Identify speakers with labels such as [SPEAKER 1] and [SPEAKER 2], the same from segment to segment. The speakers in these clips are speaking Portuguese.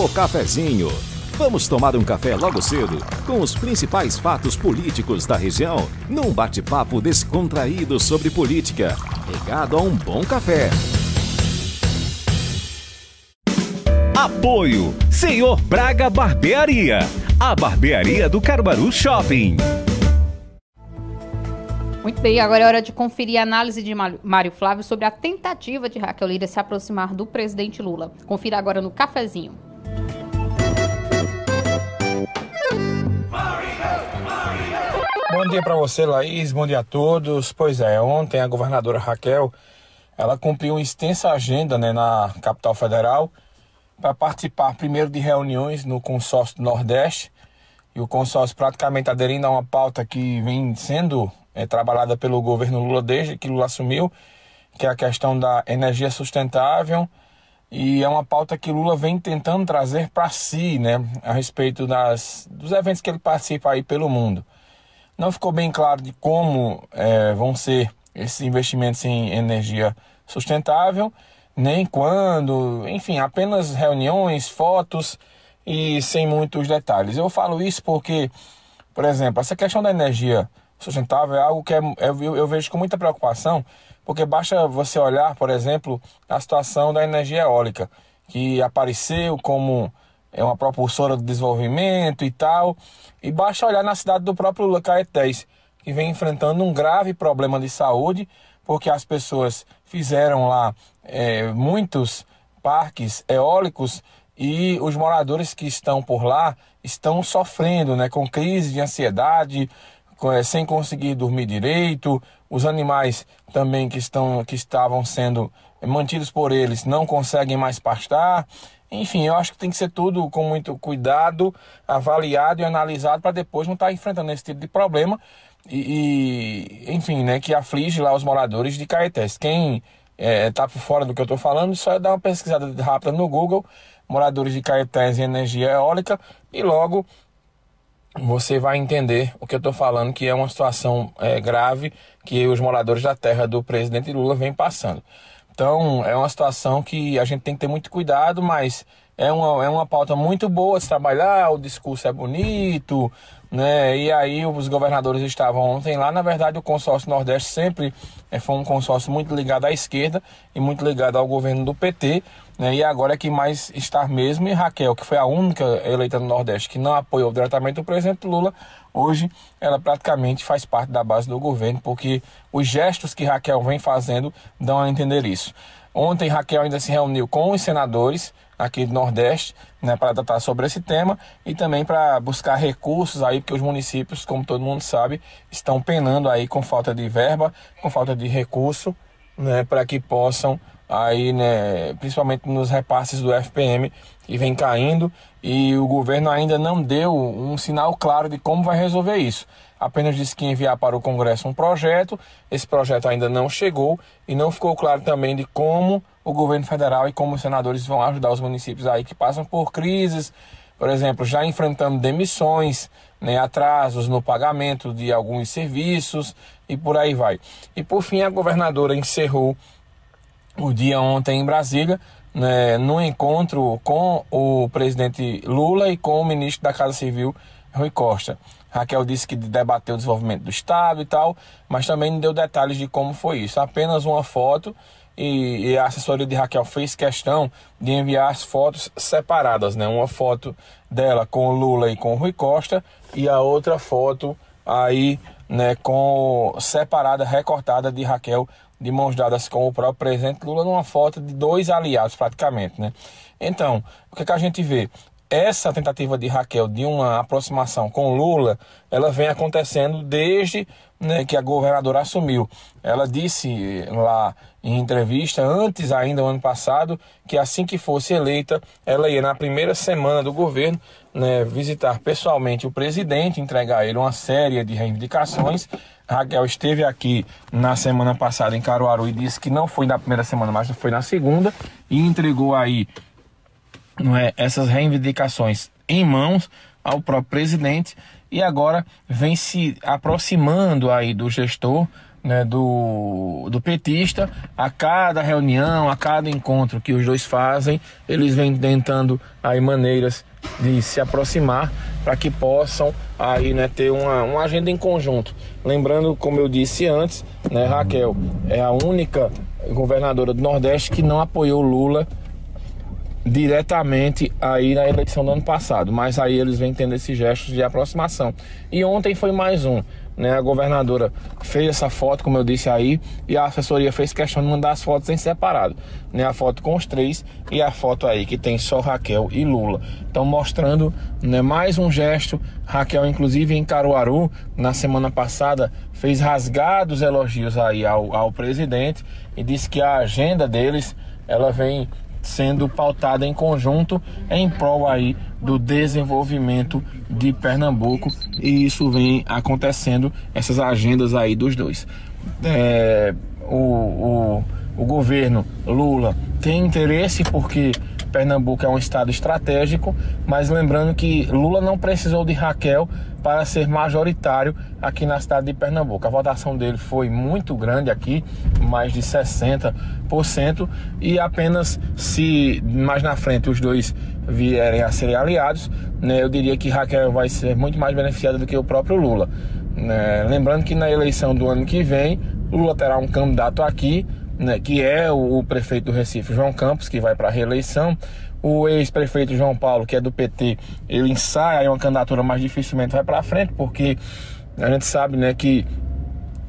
[SPEAKER 1] Cafezinho. Vamos tomar um café logo cedo com os principais fatos políticos da região, num bate-papo descontraído sobre política, regado a um bom café.
[SPEAKER 2] Apoio Senhor Braga Barbearia, a barbearia do Caruaru Shopping.
[SPEAKER 3] Muito bem, agora é hora de conferir a análise de Mário Flávio sobre a tentativa de Raquel Lira se aproximar do presidente Lula. Confira agora no Cafezinho.
[SPEAKER 4] Bom dia para você, Laís. Bom dia a todos. Pois é, ontem a governadora Raquel, ela cumpriu uma extensa agenda, na capital federal para participar primeiro de reuniões no consórcio do Nordeste, e o consórcio praticamente aderindo a uma pauta que vem sendo trabalhada pelo governo Lula desde que Lula assumiu, que é a questão da energia sustentável, e é uma pauta que Lula vem tentando trazer para si, a respeito dos eventos que ele participa aí pelo mundo. Não ficou bem claro de como vão ser esses investimentos em energia sustentável, nem quando, enfim, apenas reuniões, fotos e sem muitos detalhes. Eu falo isso porque, por exemplo, essa questão da energia sustentável é algo que eu vejo com muita preocupação, porque basta você olhar, por exemplo, a situação da energia eólica, que apareceu como uma propulsora do desenvolvimento e tal, e basta olhar na cidade do próprio Lula, Caetés, que vem enfrentando um grave problema de saúde, porque as pessoas fizeram lá muitos parques eólicos e os moradores que estão por lá estão sofrendo, com crise de ansiedade, sem conseguir dormir direito. Os animais também que estavam sendo mantidos por eles não conseguem mais pastar. Enfim, eu acho que tem que ser tudo com muito cuidado, avaliado e analisado para depois não estar enfrentando esse tipo de problema enfim, que aflige lá os moradores de Caetés. Quem está por fora do que eu estou falando, só é dar uma pesquisada rápida no Google, moradores de Caetés e energia eólica, e logo você vai entender o que eu estou falando, que é uma situação grave que os moradores da terra do presidente Lula vêm passando. Então, é uma situação que a gente tem que ter muito cuidado, mas é uma pauta muito boa de se trabalhar, o discurso é bonito, e aí os governadores estavam ontem lá. Na verdade, o consórcio Nordeste sempre foi um consórcio muito ligado à esquerda e muito ligado ao governo do PT, e agora é que mais está mesmo. E Raquel, que foi a única eleita no Nordeste que não apoiou diretamente o presidente Lula, hoje ela praticamente faz parte da base do governo, porque os gestos que Raquel vem fazendo dão a entender isso. Ontem Raquel ainda se reuniu com os senadores aqui do Nordeste, para tratar sobre esse tema e também para buscar recursos aí, porque os municípios, como todo mundo sabe, estão penando aí com falta de verba, com falta de recurso, para que possam aí, principalmente nos repasses do FPM, que vem caindo, e o governo ainda não deu um sinal claro de como vai resolver isso. Apenas disse que ia enviar para o Congresso um projeto, esse projeto ainda não chegou e não ficou claro também de como o governo federal e como os senadores vão ajudar os municípios aí que passam por crises, por exemplo, já enfrentando demissões, atrasos no pagamento de alguns serviços e por aí vai. E por fim, a governadora encerrou o dia ontem em Brasília, no encontro com o presidente Lula e com o ministro da Casa Civil, Rui Costa. Raquel disse que debateu o desenvolvimento do Estado e tal, mas também não deu detalhes de como foi isso. Apenas uma foto, e a assessoria de Raquel fez questão de enviar as fotos separadas, uma foto dela com o Lula e com o Rui Costa, e a outra foto aí, separada, recortada de Raquel, de mãos dadas com o próprio presidente Lula, numa foto de dois aliados praticamente, Então, o que a gente vê? Essa tentativa de Raquel de uma aproximação com Lula, ela vem acontecendo desde que a governadora assumiu. Ela disse lá em entrevista, antes ainda, do ano passado, que assim que fosse eleita, ela ia na primeira semana do governo visitar pessoalmente o presidente, entregar a ele uma série de reivindicações. Raquel esteve aqui na semana passada em Caruaru e disse que não foi na primeira semana, mas foi na segunda, e entregou aí essas reivindicações em mãos ao próprio presidente, e agora vem se aproximando aí do gestor, né, do petista. A cada reunião, a cada encontro que os dois fazem, eles vêm tentando aí maneiras de se aproximar para que possam aí, né, ter uma agenda em conjunto. Lembrando, como eu disse antes, né, Raquel é a única governadora do Nordeste que não apoiou Lula diretamente aí na eleição do ano passado, mas aí eles vêm tendo esses gestos de aproximação. E ontem foi mais um, né? A governadora fez essa foto, como eu disse aí, e a assessoria fez questão de mandar as fotos em separado, né? A foto com os três e a foto aí que tem só Raquel e Lula. Então mostrando, né, mais um gesto. Raquel, inclusive, em Caruaru, na semana passada, fez rasgados elogios aí ao presidente e disse que a agenda deles, ela vem sendo pautada em conjunto em prol aí do desenvolvimento de Pernambuco, e isso vem acontecendo, essas agendas aí dos dois. O governo Lula tem interesse porque Pernambuco é um estado estratégico, mas lembrando que Lula não precisou de Raquel para ser majoritário aqui na cidade de Pernambuco. A votação dele foi muito grande aqui, mais de 60%, e apenas se mais na frente os dois vierem a serem aliados, né, eu diria que Raquel vai ser muito mais beneficiada do que o próprio Lula. Lembrando que na eleição do ano que vem, Lula terá um candidato aqui, né, que é o prefeito do Recife, João Campos, que vai para a reeleição. O ex-prefeito João Paulo, que é do PT, ele ensaia aí uma candidatura, mas dificilmente vai para frente, porque a gente sabe, né, que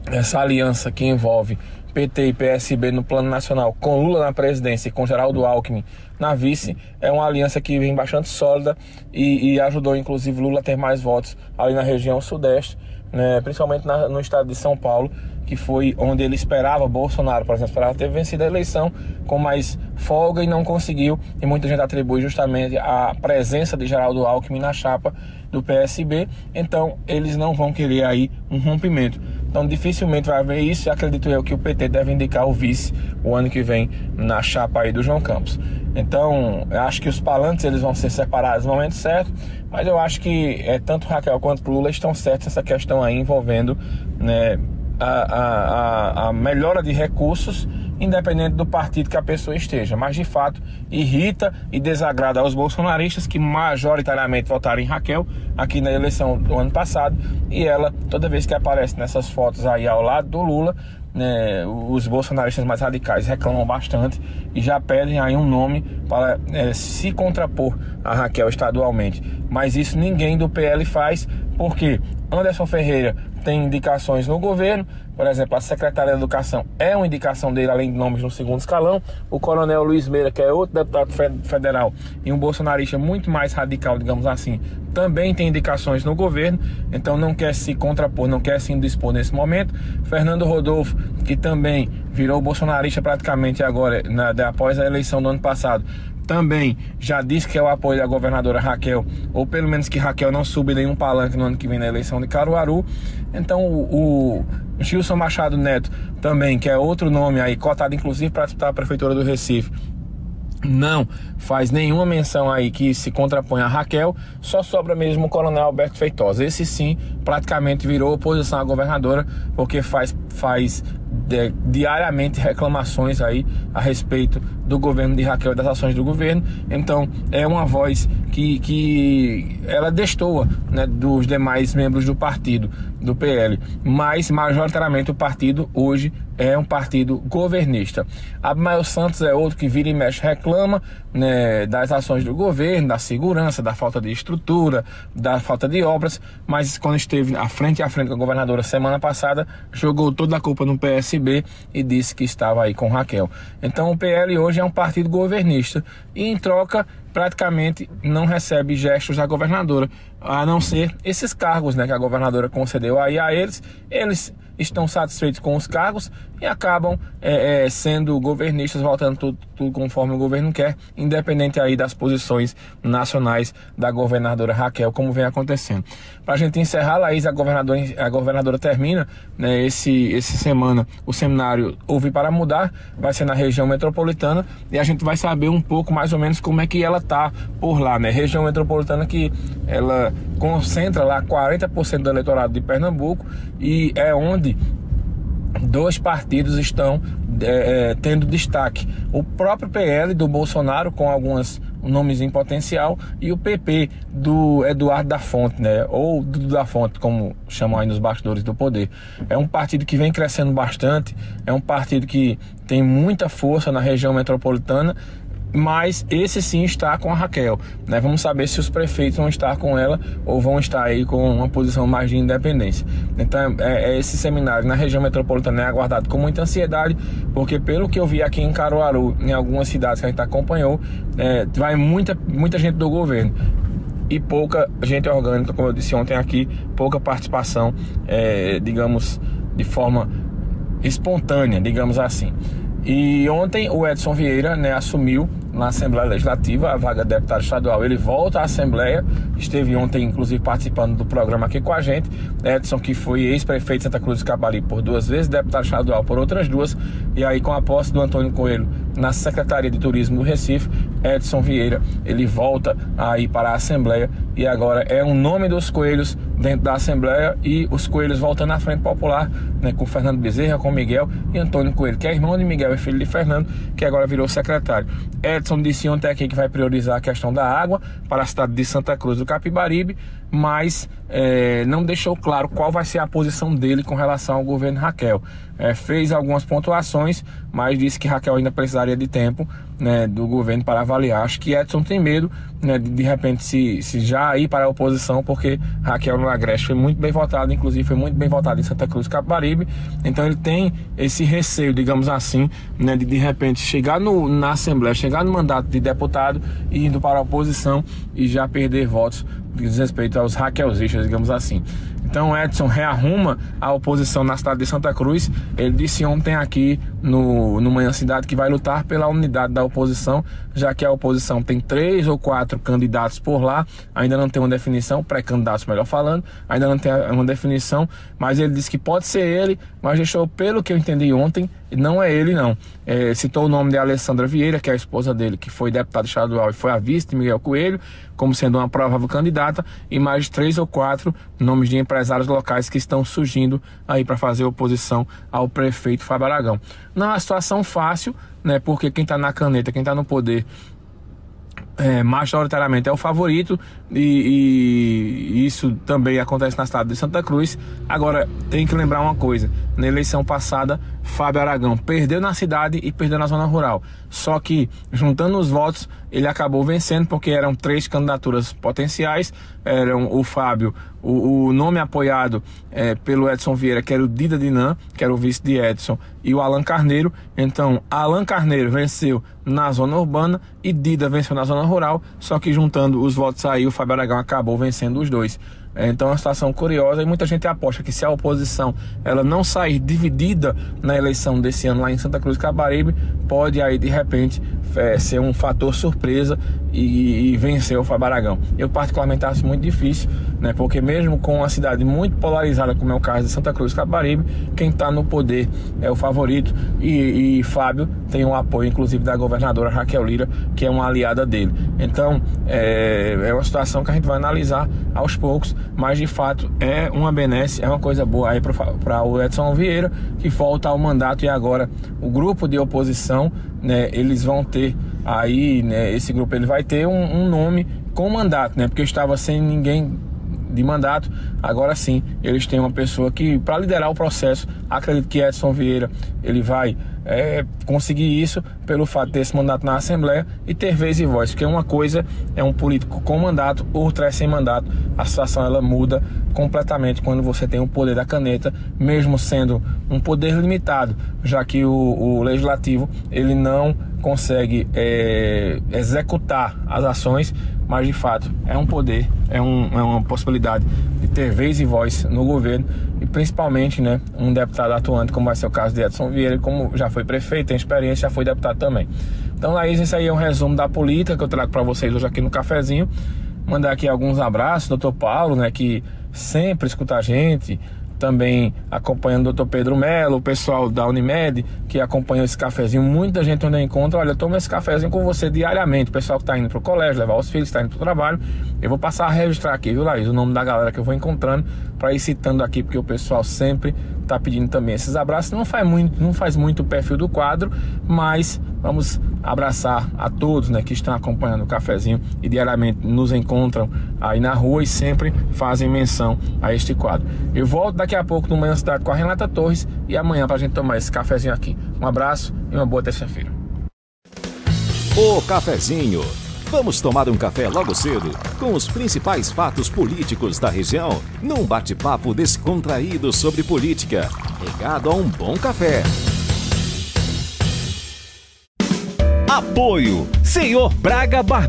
[SPEAKER 4] essa aliança que envolve PT e PSB no plano nacional, com Lula na presidência e com Geraldo Alckmin na vice, é uma aliança que vem bastante sólida e ajudou inclusive Lula a ter mais votos ali na região sudeste, né, principalmente no estado de São Paulo, que foi onde ele esperava, Bolsonaro, por exemplo, esperava ter vencido a eleição com mais folga e não conseguiu, e muita gente atribui justamente a presença de Geraldo Alckmin na chapa do PSB. Então eles não vão querer aí um rompimento, então dificilmente vai haver isso, e acredito eu que o PT deve indicar o vice o ano que vem na chapa aí do João Campos. Então eu acho que os palantes eles vão ser separados no momento certo, mas eu acho que tanto Raquel quanto Lula estão certos nessa questão aí envolvendo, né, a melhora de recursos, independente do partido que a pessoa esteja. Mas de fato irrita e desagrada aos bolsonaristas, que majoritariamente votaram em Raquel aqui na eleição do ano passado, e ela, toda vez que aparece nessas fotos aí ao lado do Lula, né, os bolsonaristas mais radicais reclamam bastante e já pedem aí um nome para se contrapor a Raquel estadualmente. Mas isso ninguém do PL faz, porque Anderson Ferreira tem indicações no governo. Por exemplo, a secretária de Educação é uma indicação dele, além de nomes no segundo escalão. O coronel Luiz Meira, que é outro deputado federal e um bolsonarista muito mais radical, digamos assim, também tem indicações no governo, então não quer se contrapor, não quer se indispor nesse momento. Fernando Rodolfo, que também virou bolsonarista praticamente agora, após a eleição do ano passado, também já disse que é o apoio da governadora Raquel, ou pelo menos que Raquel não suba nenhum palanque no ano que vem na eleição de Caruaru. Então o Gilson Machado Neto também, que é outro nome aí, cotado inclusive para disputar a prefeitura do Recife, não faz nenhuma menção aí que se contrapõe a Raquel. Só sobra mesmo o coronel Alberto Feitosa. Esse sim praticamente virou oposição à governadora, porque faz diariamente reclamações aí a respeito do governo de Raquel e das ações do governo. Então é uma voz que ela destoa, né, dos demais membros do partido, do PL, mas majoritariamente o partido hoje é um partido governista. Abimael Santos é outro que vira e mexe, reclama, né, das ações do governo, da segurança, da falta de estrutura, da falta de obras, mas quando esteve frente a frente com a governadora semana passada, jogou toda a culpa no PSB e disse que estava aí com Raquel. Então o PL hoje é um partido governista e, em troca, praticamente não recebe gestos da governadora, a não ser esses cargos, né, que a governadora concedeu aí a eles. Eles estão satisfeitos com os cargos e acabam sendo governistas, voltando tudo conforme o governo quer, independente aí das posições nacionais da governadora Raquel, como vem acontecendo. Para a gente encerrar, Laís, a governadora termina, né, esse semana o seminário Ouvir para Mudar, vai ser na região metropolitana, e a gente vai saber um pouco mais ou menos como é que ela tá por lá, né? Região metropolitana que ela concentra lá 40% do eleitorado de Pernambuco, e é onde dois partidos estão tendo destaque. O próprio PL do Bolsonaro, com alguns nomes em potencial, e o PP do Eduardo da Fonte, né? Ou Dudu da Fonte, como chamam aí nos bastidores do poder. É um partido que vem crescendo bastante, é um partido que tem muita força na região metropolitana, mas esse sim está com a Raquel, né? Vamos saber se os prefeitos vão estar com ela ou vão estar aí com uma posição mais de independência. Então esse seminário na região metropolitana é aguardado com muita ansiedade, porque pelo que eu vi aqui em Caruaru, em algumas cidades que a gente acompanhou, vai muita gente do governo e pouca gente orgânica, como eu disse ontem aqui, pouca participação, digamos, de forma espontânea, digamos assim. E ontem o Edson Vieira, né, assumiu na Assembleia Legislativa a vaga de deputado estadual. Ele volta à Assembleia, esteve ontem inclusive participando do programa aqui com a gente. Edson, que foi ex-prefeito de Santa Cruz do Capibaribe por 2 vezes, deputado estadual por outras 2, e aí com a posse do Antônio Coelho na Secretaria de Turismo do Recife, Edson Vieira, ele volta aí para a Assembleia, e agora é um nome dos coelhos dentro da Assembleia, e os coelhos voltando à Frente Popular, né, com Fernando Bezerra, com Miguel e Antônio Coelho, que é irmão de Miguel e filho de Fernando, que agora virou secretário. Edson disse ontem aqui que vai priorizar a questão da água para a cidade de Santa Cruz do Capibaribe, mas não deixou claro qual vai ser a posição dele com relação ao governo Raquel. Fez algumas pontuações, mas disse que Raquel ainda precisaria de tempo, né, do governo para avaliar. Acho que Edson tem medo, né, de repente se já ir para a oposição, porque Raquel no Agreste foi muito bem votada, inclusive foi muito bem votada em Santa Cruz do Capibaribe. Então ele tem esse receio, digamos assim, né, de repente chegar na Assembleia, chegar no mandato de deputado e indo para a oposição e já perder votos diz respeito aos raquelzistas, digamos assim. Então Edson rearruma a oposição na cidade de Santa Cruz. Ele disse ontem aqui no Manhã Cidade que vai lutar pela unidade da oposição, já que a oposição tem 3 ou 4 candidatos por lá, ainda não tem uma definição, pré-candidatos melhor falando, ainda não tem uma definição, mas ele disse que pode ser ele, mas deixou, pelo que eu entendi ontem, não é ele não. Citou o nome de Alessandra Vieira, que é a esposa dele, que foi deputada estadual e foi a vice de Miguel Coelho, como sendo uma provável candidata, e mais 3 ou 4 nomes de empresários locais que estão surgindo aí para fazer oposição ao prefeito Fábio Aragão. Não é uma situação fácil, né, porque quem está na caneta, quem está no poder, majoritariamente é o favorito, e isso também acontece na cidade de Santa Cruz. Agora tem que lembrar uma coisa: na eleição passada Fábio Aragão perdeu na cidade e perdeu na zona rural, só que juntando os votos ele acabou vencendo, porque eram 3 candidaturas potenciais. Eram o Fábio, o nome apoiado pelo Edson Vieira, que era o Dida Dinan, que era o vice de Edson, e o Alan Carneiro. Então Alan Carneiro venceu na zona urbana e Dida venceu na zona rural, só que juntando os votos aí o Fábio Aragão acabou vencendo os 2. Então é uma situação curiosa, e muita gente aposta que se a oposição ela não sair dividida na eleição desse ano lá em Santa Cruz do Capibaribe, pode aí de repente ser um fator surpresa e vencer o Fábio Aragão. Eu particularmente acho muito difícil, né, porque mesmo com uma cidade muito polarizada como é o caso de Santa Cruz do Capibaribe, quem está no poder é o favorito, e Fábio tem um apoio inclusive da governadora Raquel Lira, que é uma aliada dele. Então é uma situação que a gente vai analisar aos poucos, mas de fato é uma benesse, é uma coisa boa aí para o Edson Vieira, que volta ao mandato. E agora o grupo de oposição, né, eles vão ter aí, né, esse grupo ele vai ter um nome com mandato, né, porque estava sem ninguém de mandato. Agora sim, eles têm uma pessoa que, para liderar o processo, acredito que Edson Vieira ele vai conseguir isso pelo fato de ter esse mandato na Assembleia e ter vez e voz, porque uma coisa é um político com mandato, outra é sem mandato. A situação ela muda completamente quando você tem o poder da caneta, mesmo sendo um poder limitado, já que o legislativo ele não consegue executar as ações, mas de fato é um poder, é uma possibilidade de ter vez e voz no governo, e principalmente, né, um deputado atuante, como vai ser o caso de Edson Vieira, como já foi prefeito, tem experiência, já foi deputado também. Então, Laís, isso aí é um resumo da política que eu trago para vocês hoje aqui no cafezinho. Mandar aqui alguns abraços, doutor Paulo, né, que sempre escuta a gente, também acompanhando o Dr. Pedro Melo, o pessoal da Unimed, que acompanha esse cafezinho. Muita gente onde eu encontro: olha, eu tomo esse cafezinho com você diariamente. O pessoal que está indo para o colégio, levar os filhos, está indo para o trabalho. Eu vou passar a registrar aqui, viu, Laís, o nome da galera que eu vou encontrando, para ir citando aqui, porque o pessoal sempre está pedindo também esses abraços. Não faz muito o perfil do quadro, mas vamos abraçar a todos, né, que estão acompanhando o cafezinho e diariamente nos encontram aí na rua e sempre fazem menção a este quadro. Eu volto daqui a pouco no Manhã Cidade com a Renata Torres e amanhã para a gente tomar esse cafezinho aqui. Um abraço e uma boa terça-feira.
[SPEAKER 1] O cafezinho. Vamos tomar um café logo cedo com os principais fatos políticos da região, num bate-papo descontraído sobre política, regado a um bom café.
[SPEAKER 2] Apoio Senhor Braga Barbearia.